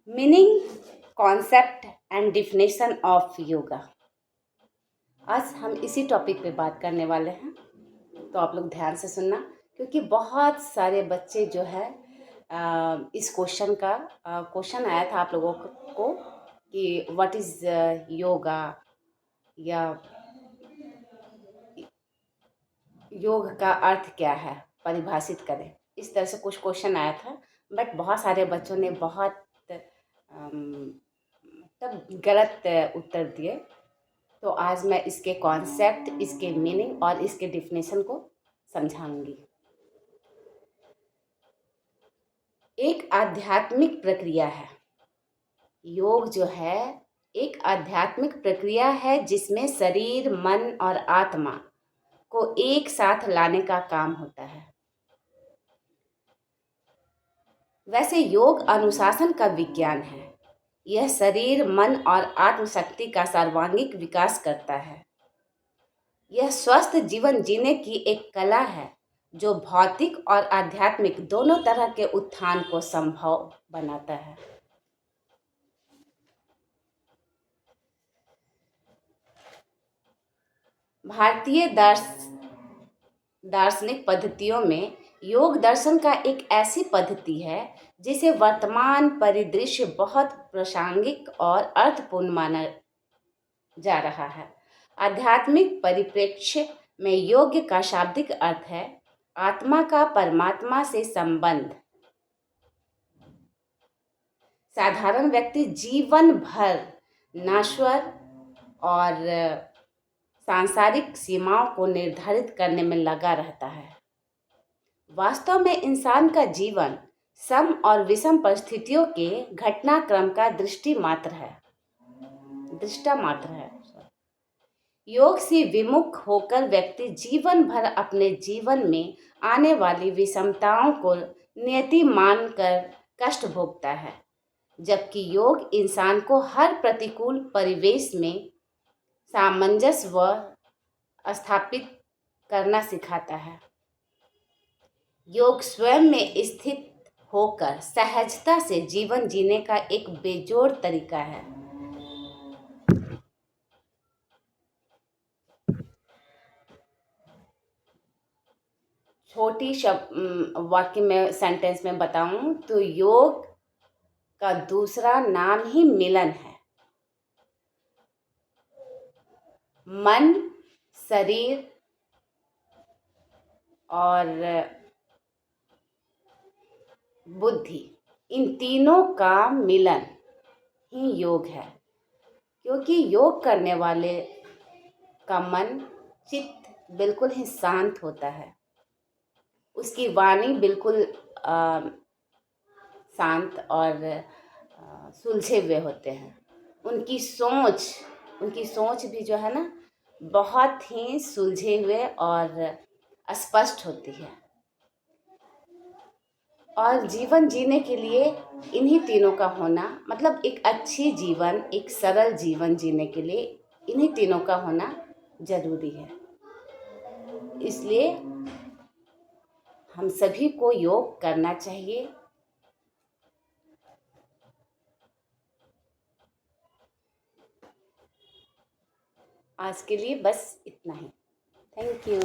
Meaning, concept and definition of yoga. आज हम इसी टॉपिक पे बात करने वाले हैं, तो आप लोग ध्यान से सुनना, क्योंकि बहुत सारे बच्चे जो है इस क्वेश्चन आया था आप लोगों को कि व्हाट इज़ योगा, या योग का अर्थ क्या है, परिभाषित करें। इस तरह से कुछ क्वेश्चन आया था, बट बहुत सारे बच्चों ने बहुत तब गलत उत्तर दिए। तो आज मैं इसके कॉन्सेप्ट, इसके मीनिंग और इसके डिफिनेशन को समझाऊंगी। एक आध्यात्मिक प्रक्रिया है। योग जो है एक आध्यात्मिक प्रक्रिया है जिसमें शरीर, मन और आत्मा को एक साथ लाने का काम होता है। वैसे योग अनुशासन का विज्ञान है। यह शरीर, मन और आत्मशक्ति का सर्वांगीण विकास करता है। यह स्वस्थ जीवन जीने की एक कला है जो भौतिक और आध्यात्मिक दोनों तरह के उत्थान को संभव बनाता है। भारतीय दार्शनिक पद्धतियों में योग दर्शन का एक ऐसी पद्धति है जिसे वर्तमान परिदृश्य बहुत प्रासंगिक और अर्थपूर्ण माना जा रहा है। आध्यात्मिक परिप्रेक्ष्य में योग का शाब्दिक अर्थ है आत्मा का परमात्मा से संबंध। साधारण व्यक्ति जीवन भर नश्वर और सांसारिक सीमाओं को निर्धारित करने में लगा रहता है। वास्तव में इंसान का जीवन सम और विषम परिस्थितियों के घटनाक्रम का दृष्टा मात्र है। योग से विमुख होकर व्यक्ति जीवन भर अपने जीवन में आने वाली विषमताओं को नियति मानकर कष्ट भोगता है, जबकि योग इंसान को हर प्रतिकूल परिवेश में सामंजस्य व स्थापित करना सिखाता है। योग स्वयं में स्थित होकर सहजता से जीवन जीने का एक बेजोड़ तरीका है। छोटी वाक्य में, सेंटेंस में बताऊं तो योग का दूसरा नाम ही मिलन है। मन, शरीर और बुद्धि, इन तीनों का मिलन ही योग है, क्योंकि योग करने वाले का मन, चित्त बिल्कुल ही शांत होता है। उसकी वाणी बिल्कुल शांत और सुलझे हुए होते हैं। उनकी सोच भी जो है ना, बहुत ही सुलझे हुए और स्पष्ट होती है। और जीवन जीने के लिए इन्हीं तीनों का होना, मतलब एक अच्छी जीवन, एक सरल जीवन जीने के लिए इन्हीं तीनों का होना जरूरी है। इसलिए हम सभी को योग करना चाहिए। आज के लिए बस इतना ही। Thank you.